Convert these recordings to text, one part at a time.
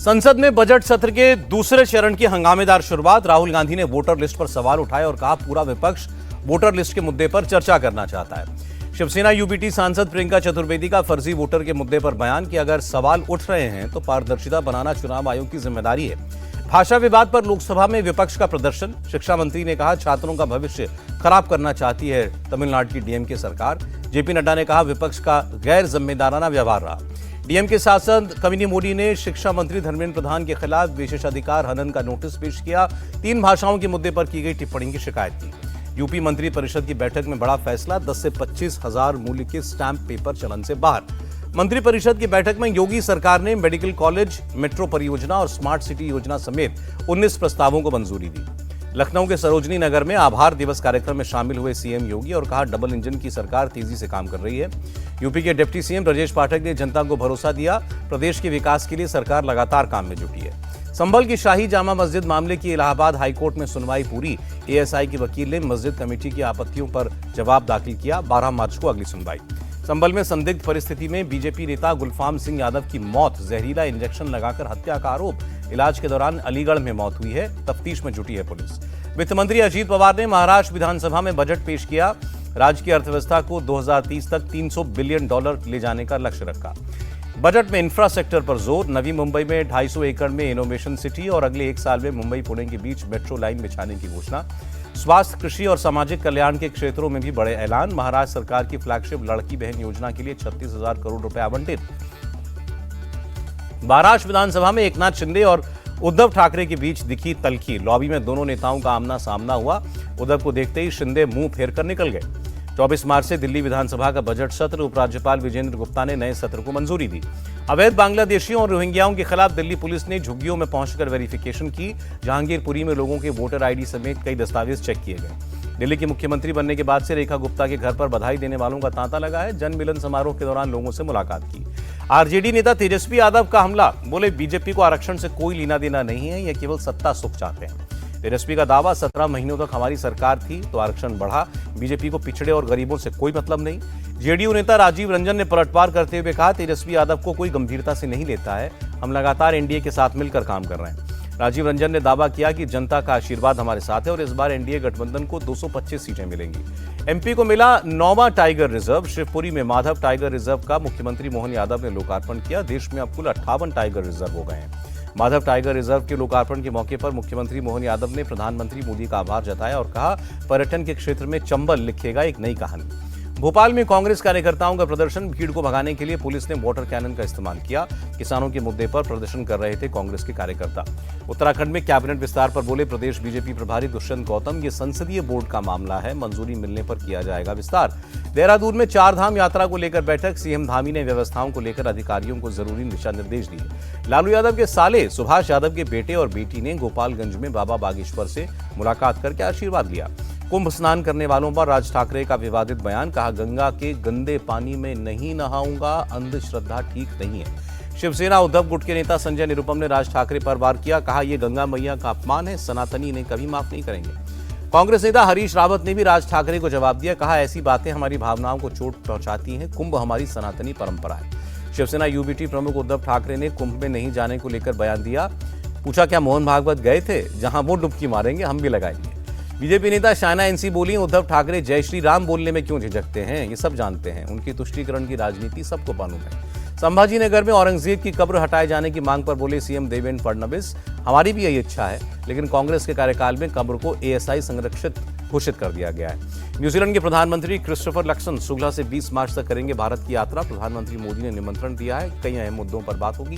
संसद में बजट सत्र के दूसरे चरण की हंगामेदार शुरुआत। राहुल गांधी ने वोटर लिस्ट पर सवाल उठाए और कहा पूरा विपक्ष वोटर लिस्ट के मुद्दे पर चर्चा करना चाहता है। शिवसेना यूबीटी सांसद प्रियंका चतुर्वेदी का फर्जी वोटर के मुद्दे पर बयान कि अगर सवाल उठ रहे हैं तो पारदर्शिता बनाना चुनाव आयोग की जिम्मेदारी है। भाषा विवाद पर लोकसभा में विपक्ष का प्रदर्शन। शिक्षा मंत्री ने कहा छात्रों का भविष्य खराब करना चाहती है तमिलनाडु की डीएमके सरकार। जेपी नड्डा ने कहा विपक्ष का गैर जिम्मेदाराना व्यवहार रहा। डीएमके सांसद कविनी मोदी ने शिक्षा मंत्री धर्मेंद्र प्रधान के खिलाफ विशेषाधिकार हनन का नोटिस पेश किया। 3 भाषाओं के मुद्दे पर की गई टिप्पणी की शिकायत की। यूपी मंत्री परिषद की बैठक में बड़ा फैसला। 10 से 25 हजार मूल्य के स्टैंप पेपर चलन से बाहर। मंत्री परिषद की बैठक में योगी सरकार ने मेडिकल कॉलेज, मेट्रो परियोजना और स्मार्ट सिटी योजना समेत 19 प्रस्तावों को मंजूरी दी। लखनऊ के सरोजनी नगर में आभार दिवस कार्यक्रम में शामिल हुए सीएम योगी और कहा डबल इंजन की सरकार तेजी से काम कर रही है। यूपी के डिप्टी सीएम ब्रजेश पाठक ने जनता को भरोसा दिया। प्रदेश के विकास के लिए सरकार लगातार काम में जुटी है। संभल की शाही जामा मस्जिद मामले की इलाहाबाद हाईकोर्ट में सुनवाई पूरी। एएसआई के वकील ने मस्जिद कमेटी की आपत्तियों पर जवाब दाखिल किया। 12 मार्च को अगली सुनवाई। संभल में संदिग्ध परिस्थिति में बीजेपी नेता गुलफाम सिंह यादव की मौत। जहरीला इंजेक्शन लगाकर हत्या का आरोप। इलाज के दौरान अलीगढ़ में मौत हुई है। तफ्तीश में जुटी है पुलिस। वित्त मंत्री अजीत पवार ने महाराष्ट्र विधानसभा में बजट पेश किया। राज्य की अर्थव्यवस्था को 2030 तक $300 बिलियन ले जाने का लक्ष्य रखा। बजट में इंफ्रास्ट्रक्चर पर जोर। नवी मुंबई में 250 एकड़ में इनोवेशन सिटी और अगले 1 साल में मुंबई पुणे के बीच मेट्रो लाइन बिछाने की घोषणा। स्वास्थ्य, कृषि और सामाजिक कल्याण के क्षेत्रों में भी बड़े ऐलान। महाराष्ट्र सरकार की फ्लैगशिप लड़की बहन योजना के लिए 36,000 करोड़ रुपए आवंटित। महाराष्ट्र विधानसभा में एकनाथ शिंदे और उद्धव ठाकरे के बीच दिखी तल्खी। लॉबी में दोनों नेताओं का आमना सामना हुआ। उद्धव को देखते ही शिंदे मुंह फेर कर निकल गए। 24 मार्च से दिल्ली विधानसभा का बजट सत्र। उपराज्यपाल विजेंद्र गुप्ता ने नए सत्र को मंजूरी दी। अवैध बांग्लादेशियों और रोहिंग्याओं के खिलाफ दिल्ली पुलिस ने झुग्गियों में पहुंचकर वेरिफिकेशन की। जहांगीरपुरी में लोगों के वोटर आईडी समेत कई दस्तावेज चेक किए गए। दिल्ली की मुख्यमंत्री बनने के बाद से रेखा गुप्ता के घर पर बधाई देने वालों का तांता लगा है। जन मिलन समारोह के दौरान लोगों से मुलाकात की। आरजेडी नेता तेजस्वी यादव का हमला। बोले बीजेपी को आरक्षण से कोई लेना देना नहीं है, यह केवल सत्ता सुख चाहते हैं। तेजस्वी का दावा 17 महीनों तक हमारी सरकार थी तो आरक्षण बढ़ा। बीजेपी को पिछड़े और गरीबों से कोई मतलब नहीं। जेडीयू नेता राजीव रंजन ने पलटवार करते हुए कहा तेजस्वी यादव को कोई गंभीरता से नहीं लेता है। हम लगातार एनडीए के साथ मिलकर काम कर रहे हैं। राजीव रंजन ने दावा किया कि जनता का आशीर्वाद हमारे साथ है और इस बार एनडीए गठबंधन को 225 सीटें मिलेंगी। एमपी को मिला 9वां टाइगर रिजर्व। शिवपुरी में माधव टाइगर रिजर्व का मुख्यमंत्री मोहन यादव ने लोकार्पण किया। देश में अब कुल 58 टाइगर रिजर्व हो गए हैं। माधव टाइगर रिजर्व के लोकार्पण के मौके पर मुख्यमंत्री मोहन यादव ने प्रधानमंत्री मोदी का आभार जताया और कहा पर्यटन के क्षेत्र में चंबल लिखेगा एक नई कहानी। भोपाल में कांग्रेस कार्यकर्ताओं का प्रदर्शन। भीड़ को भगाने के लिए पुलिस ने वाटर कैनन का इस्तेमाल किया। किसानों के मुद्दे पर प्रदर्शन कर रहे थे कांग्रेस के कार्यकर्ता। उत्तराखंड में कैबिनेट विस्तार पर बोले प्रदेश बीजेपी प्रभारी दुष्यंत गौतम, ये संसदीय बोर्ड का मामला है, मंजूरी मिलने पर किया जाएगा विस्तार। देहरादून में 4 धाम यात्रा को लेकर बैठक। सीएम धामी ने व्यवस्थाओं को लेकर अधिकारियों को जरूरी दिशा निर्देश दिए। लालू यादव के साले सुभाष यादव के बेटे और बेटी ने गोपालगंज में बाबा बागेश्वर से मुलाकात करके आशीर्वाद लिया। कुंभ स्नान करने वालों पर राज ठाकरे का विवादित बयान। कहा गंगा के गंदे पानी में नहीं नहाऊंगा, अंधश्रद्धा ठीक नहीं है। शिवसेना उद्धव गुट के नेता संजय निरुपम ने राज ठाकरे पर वार किया। कहा यह गंगा मैया का अपमान है, सनातनी इन्हें कभी माफ नहीं करेंगे। कांग्रेस नेता हरीश रावत ने भी राज ठाकरे को जवाब दिया। कहा ऐसी बातें हमारी भावनाओं को चोट पहुंचाती हैं। कुंभ हमारी सनातनी परंपरा है। शिवसेना यूबीटी प्रमुख उद्धव ठाकरे ने कुंभ में नहीं जाने को लेकर बयान दिया। पूछा क्या मोहन भागवत गए थे? जहां वो डुबकी मारेंगे हम भी लगाएंगे। बीजेपी नेता शायना एनसी बोली उद्धव ठाकरे जय श्री राम बोलने में क्यों झिझकते हैं, ये सब जानते हैं। उनकी तुष्टीकरण की राजनीति सबको मालूम है। संभाजीनगर में औरंगजेब की कब्र हटाए जाने की मांग पर बोले सीएम देवेंद्र फडणवीस, हमारी भी यही इच्छा है, लेकिन कांग्रेस के कार्यकाल में कब्र को एएसआई संरक्षित घोषित कर दिया गया है। न्यूजीलैंड के प्रधानमंत्री क्रिस्टोफर लक्सन 16 से 20 मार्च तक करेंगे भारत की यात्रा। प्रधानमंत्री मोदी ने निमंत्रण दिया है। कई अहम मुद्दों पर बात होगी।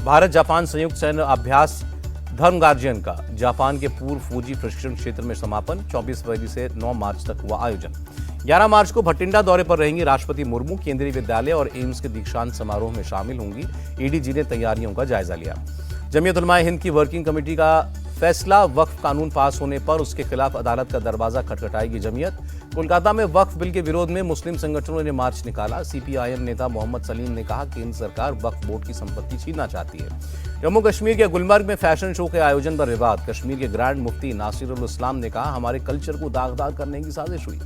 भारत जापान संयुक्त सैन्य अभ्यास धर्म गार्जियन का जापान के पूर्व फौजी प्रशिक्षण क्षेत्र में समापन। 24 फरवरी से 9 मार्च तक हुआ आयोजन। 11 मार्च को भटिंडा दौरे पर रहेंगी राष्ट्रपति मुर्मू। केंद्रीय विद्यालय और एम्स के दीक्षांत समारोह में शामिल होंगी। एडीजी ने तैयारियों का जायजा लिया। जमीयत उलमा-ए हिंद की वर्किंग कमेटी का फैसला। वक्फ कानून पास होने पर उसके खिलाफ अदालत का दरवाजा खटखटाएगी जमीयत। कोलकाता में वक्फ बिल के विरोध में मुस्लिम संगठनों ने मार्च निकाला। सीपीआईएम नेता मोहम्मद सलीम ने कहा केंद्र सरकार वक्फ बोर्ड की संपत्ति छीनना चाहती है। जम्मू कश्मीर के गुलमर्ग में फैशन शो के आयोजन पर विवाद। कश्मीर के ग्रैंड मुफ्ती नासिरुल इस्लाम ने कहा हमारे कल्चर को दागदार करने की साजिश हुई।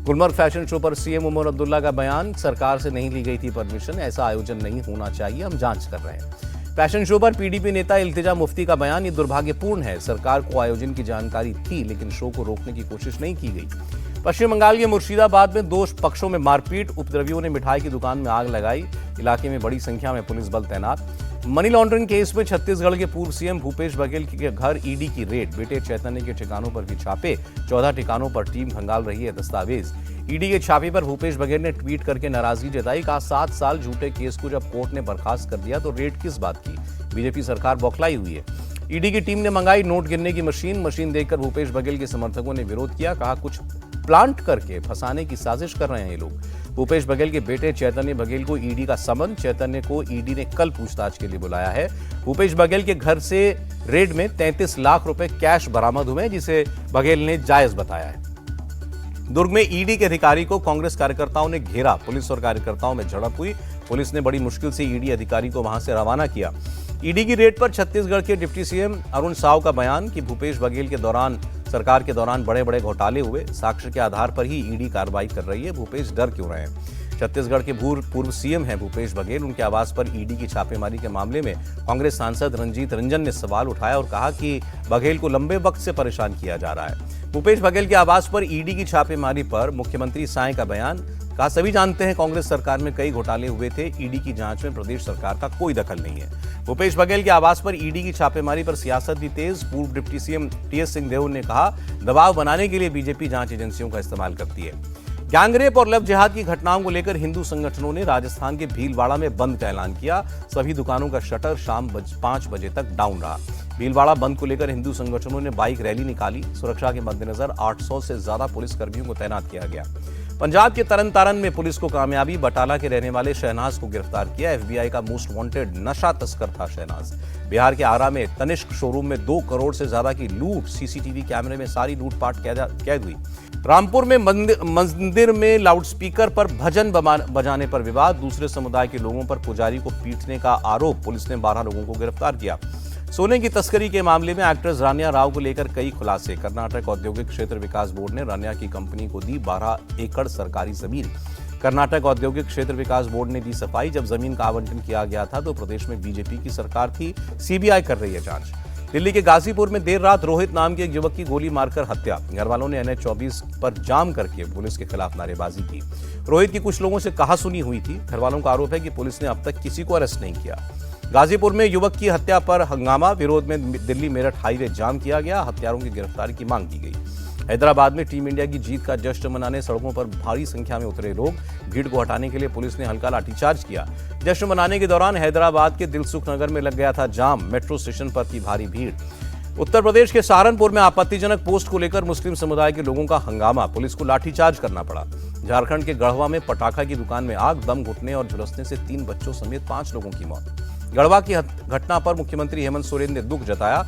गुलमर्ग फैशन शो पर सीएम उमर अब्दुल्ला का बयान, सरकार से नहीं ली गई थी परमिशन, ऐसा आयोजन नहीं होना चाहिए, हम जांच कर रहे हैं। फैशन शो पर पीडीपी नेता इल्तिजा मुफ्ती का बयान, ये दुर्भाग्यपूर्ण है। सरकार को आयोजन की जानकारी थी लेकिन शो को रोकने की कोशिश नहीं की गई। पश्चिम बंगाल के मुर्शिदाबाद में दो पक्षों में मारपीट, उपद्रवियों ने मिठाई की दुकान में आग लगाई। इलाके में बड़ी संख्या में पुलिस बल तैनात। मनी लॉन्ड्रिंग केस में छत्तीसगढ़ के पूर्व सीएम भूपेश बघेल के घर ईडी की रेड, बेटे चैतन्य के ठिकानों पर भी छापे। 14 ठिकानों पर टीम खंगाल रही है दस्तावेज। ईडी के छापे पर भूपेश बघेल ने ट्वीट करके नाराजगी जताई। कहा 7 साल झूठे केस को जब कोर्ट ने बर्खास्त कर दिया तो रेड किस बात की। बीजेपी सरकार बौखलाई हुई है। ईडी की टीम ने मंगाई नोट गिनने की मशीन देखकर भूपेश बघेल के समर्थकों ने विरोध किया। कहा कुछ प्लांट करके फंसाने की साजिश कर रहे हैं ये लोग। भूपेश बघेल के बेटे चैतन्य बघेल को ईडी का समन, चैतन्य को ईडी ने कल पूछताछ के लिए बुलाया है। भूपेश बघेल के घर से रेड में 33 लाख रुपए कैश बरामद हुए, जिसे बघेल ने जायज बताया है। दुर्ग में ईडी के अधिकारी को कांग्रेस कार्यकर्ताओं ने घेरा, पुलिस और कार्यकर्ताओं में झड़प हुई। पुलिस ने बड़ी मुश्किल से ईडी अधिकारी को वहां से रवाना किया। ईडी की रेड पर छत्तीसगढ़ के डिप्टी सीएम अरुण साव का बयान कि भूपेश बघेल के सरकार के दौरान बड़े बड़े घोटाले हुए, साक्ष्य के आधार पर ही ईडी कार्रवाई कर रही है। भूपेश डर क्यों रहे हैं। छत्तीसगढ़ के पूर्व सीएम हैं भूपेश बघेल। उनके आवास पर ईडी की छापेमारी के मामले में कांग्रेस सांसद रंजीत रंजन ने सवाल उठाया और कहा कि बघेल को लंबे वक्त से परेशान किया जा रहा है। भूपेश बघेल के आवास पर ईडी की छापेमारी पर मुख्यमंत्री साय का बयान। कहा सभी जानते हैं कांग्रेस सरकार में कई घोटाले हुए थे, ईडी की जांच में प्रदेश सरकार का कोई दखल नहीं है। भूपेश बघेल के आवास पर ईडी की छापेमारी पर सियासत भी तेज। पूर्व डिप्टी सीएम टीएस सिंहदेव ने कहा दबाव बनाने के लिए बीजेपी जांच एजेंसियों का इस्तेमाल करती है। गैंगरेप और लव जिहाद की घटनाओं को लेकर हिंदू संगठनों ने राजस्थान के भीलवाड़ा में बंद का ऐलान किया। सभी दुकानों का शटर शाम 5 बजे तक डाउन रहा। भीलवाड़ा बंद को लेकर हिंदू संगठनों ने बाइक रैली निकाली। सुरक्षा के मद्देनजर 800 से ज्यादा पुलिसकर्मियों को तैनात किया गया। पंजाब के तरन तारण में पुलिस को कामयाबी, बटाला के रहने वाले शहनाज को गिरफ्तार किया। एफबीआई का मोस्ट वांटेड नशा तस्कर था शहनाज। बिहार के आरा में तनिष्क शोरूम में 2 करोड़ से ज्यादा की लूट, सीसीटीवी कैमरे में सारी लूटपाट कैद हुई। रामपुर में मंदिर में लाउडस्पीकर पर भजन बजाने पर विवाद, दूसरे समुदाय के लोगों पर पुजारी को पीटने का आरोप, पुलिस ने 12 लोगों को गिरफ्तार किया। सोने की तस्करी के मामले में एक्ट्रेस रान्या राव को लेकर कई खुलासे। कर्नाटक औद्योगिक क्षेत्र विकास बोर्ड ने रान्या की कंपनी को दी 12 एकड़ सरकारी जमीन। कर्नाटक औद्योगिक क्षेत्र विकास बोर्ड ने दी सफाई। जब जमीन का आवंटन किया गया था तो प्रदेश में बीजेपी की सरकार थी। सीबीआई कर रही है जांच। दिल्ली के गाजीपुर में देर रात रोहित नाम के एक युवक की गोली मारकर हत्या। घर वालों ने NH-24 पर जाम करके पुलिस के खिलाफ नारेबाजी की। रोहित की कुछ लोगों से कहासुनी हुई थी। घर वालों का आरोप है कि पुलिस ने अब तक किसी को अरेस्ट नहीं किया। गाजीपुर में युवक की हत्या पर हंगामा, विरोध में दिल्ली मेरठ हाईवे जाम किया गया। हत्यारों की गिरफ्तारी की मांग की गई। हैदराबाद में टीम इंडिया की जीत का जश्न मनाने सड़कों पर भारी संख्या में उतरे लोग। भीड़ को हटाने के लिए पुलिस ने हल्का लाठीचार्ज किया। जश्न मनाने के दौरान हैदराबाद के दिलसुख नगर में लग गया था जाम। मेट्रो स्टेशन पर थी भारी भीड़। उत्तर प्रदेश के सहारनपुर में आपत्तिजनक पोस्ट को लेकर मुस्लिम समुदाय के लोगों का हंगामा, पुलिस को लाठीचार्ज करना पड़ा। झारखंड के गढ़वा में पटाखा की दुकान में आग, दम घुटने और झुलसने से 3 बच्चों समेत 5 लोगों की मौत। गढ़वा की घटना पर मुख्यमंत्री हेमंत सोरेन ने दुख जताया।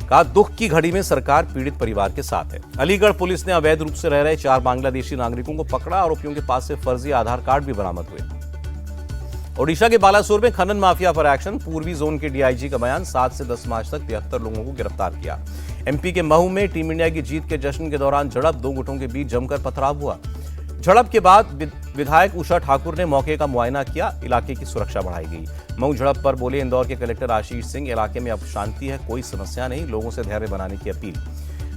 कहा दुख की घड़ी में सरकार पीड़ित परिवार के साथ है। अलीगढ़ पुलिस ने अवैध रूप से रह रहे 4 बांग्लादेशी नागरिकों को पकड़ा। आरोपियों के पास से फर्जी आधार कार्ड भी बरामद हुए। ओडिशा के बालासोर में खनन माफिया पर एक्शन, पूर्वी जोन के डीआईजी का बयान। 7 से 10 मार्च तक 73 लोगों को गिरफ्तार किया। एमपी के महू में टीम इंडिया की जीत के जश्न के दौरान झड़प, 2 गुटों के बीच जमकर पथराव हुआ। झड़प के बाद विधायक उषा ठाकुर ने मौके का मुआयना किया। इलाके की सुरक्षा बढ़ाई गई। मऊ झड़प पर बोले इंदौर के कलेक्टर आशीष सिंह, इलाके में अब शांति है, कोई समस्या नहीं, लोगों से धैर्य बनाने की अपील।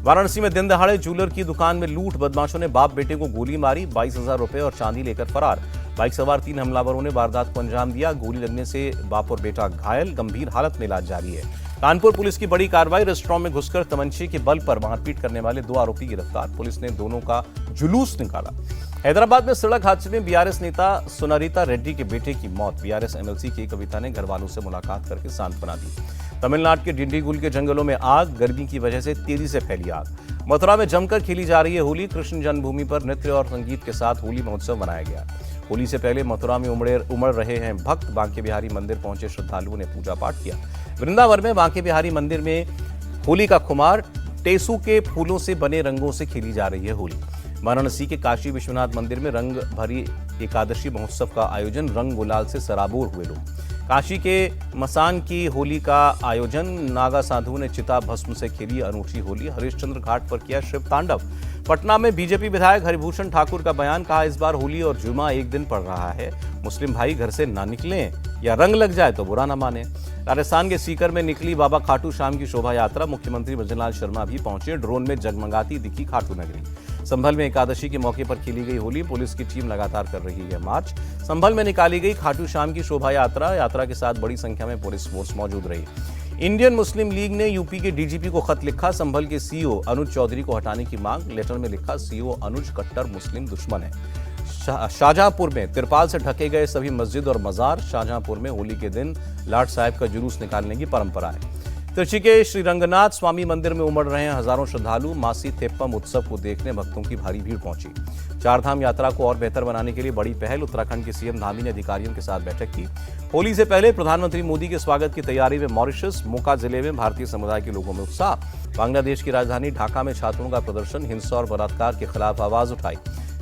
वाराणसी में दिन दहाड़े ज्वेलर की दुकान में लूट, बदमाशों ने बाप बेटे को गोली मारी, 22,000 रुपए और चांदी लेकर फरार। बाइक सवार 3 हमलावरों ने वारदात को अंजाम दिया। गोली लगने से बाप और बेटा घायल, गंभीर हालत में इलाज जारी है। कानपुर पुलिस की बड़ी कार्रवाई, रेस्टोरेंट में घुसकर तमंचे के बल पर मारपीट करने वाले 2 आरोपी गिरफ्तार। पुलिस ने दोनों का जुलूस निकाला। हैदराबाद में सड़क हादसे में बीआरएस नेता सुनारिता रेड्डी के बेटे की मौत। बीआरएस एमएलसी की कविता ने घर वालों से मुलाकात करके सांत्वना दी। तमिलनाडु के डिंडीगुल के जंगलों में आग, गर्मी की वजह से तेजी से फैली आग। मथुरा में जमकर खेली जा रही है होली। कृष्ण जन्मभूमि पर नृत्य और संगीत के साथ होली महोत्सव मनाया गया। होली से पहले मथुरा में उमड़ रहे हैं भक्त। बांके बिहारी मंदिर पहुंचे श्रद्धालुओं ने पूजा पाठ किया। वृंदावन में बांके बिहारी मंदिर में होली का खुमार, टेसू के फूलों से बने रंगों से खेली जा रही है होली। वाराणसी के काशी विश्वनाथ मंदिर में रंग भरी एकादशी महोत्सव का आयोजन, रंग गुलाल से सराबोर हुए लोग। काशी के मसान की होली का आयोजन, नागा साधुओं ने चिता भस्म से खेली अनूठी होली। हरिश्चंद्र घाट पर किया शिव तांडव। पटना में बीजेपी विधायक हरिभूषण ठाकुर का बयान, कहा इस बार होली और जुमा एक दिन पड़ रहा है, मुस्लिम भाई घर से ना निकलें। या रंग लग जाए तो बुरा ना माने। राजस्थान के सीकर में निकली बाबा खाटू श्याम की शोभा यात्रा। मुख्यमंत्री भजनलाल शर्मा भी पहुंचे। ड्रोन में जगमगाती दिखी खाटू नगरी। संभल में एकादशी के मौके पर खेली गई होली। पुलिस की टीम लगातार कर रही है मार्च। संभल में निकाली गई खाटू श्याम की शोभा यात्रा के साथ बड़ी संख्या में पुलिस फोर्स मौजूद रही। इंडियन मुस्लिम लीग ने यूपी के डीजीपी को खत लिखा। संभल के सीईओ अनुज चौधरी को हटाने की मांग। लेटर में लिखा, सीईओ अनुज कट्टर मुस्लिम दुश्मन है। शाहजहांपुर में तिरपाल से ढके गए सभी मस्जिद और मजार। शाहजहांपुर में होली के दिन लाट साहब का जुलूस निकालने की परंपरा है। त्रिची के श्री रंगनाथ स्वामी मंदिर में उमड़ रहे हैं हजारों श्रद्धालु। मासी तेप्पम उत्सव को देखने भक्तों की भारी भीड़ पहुंची। चारधाम यात्रा को और बेहतर बनाने के लिए बड़ी पहल। उत्तराखंड के सीएम धामी ने अधिकारियों के साथ बैठक की। होली से पहले प्रधानमंत्री मोदी के स्वागत की तैयारी में मॉरिशस। मोका जिले में भारतीय समुदाय के लोगों में उत्साह। बांग्लादेश की राजधानी ढाका में छात्रों का प्रदर्शन। हिंसा और बलात्कार के खिलाफ आवाज उठाई।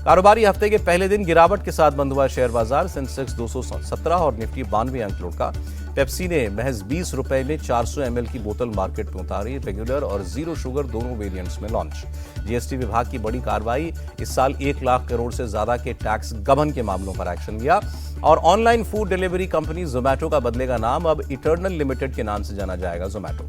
कारोबारी हफ्ते के पहले दिन गिरावट के साथ बंद हुआ शेयर बाजार। सेंसेक्स 217 और निफ्टी 92 अंक लुढ़का। पेप्सी ने महज 20 रुपए में 400 ml की बोतल मार्केट में उतारी। रेगुलर और जीरो शुगर दोनों वेरिएंट्स में लॉन्च। जीएसटी विभाग की बड़ी कार्रवाई। इस साल 1 लाख करोड़ से ज्यादा के टैक्स गबन के मामलों पर एक्शन लिया। और online food delivery company Zomato का बदलेगा नाम। अब इटर्नल लिमिटेड के नाम से जाना जाएगा जोमैटो।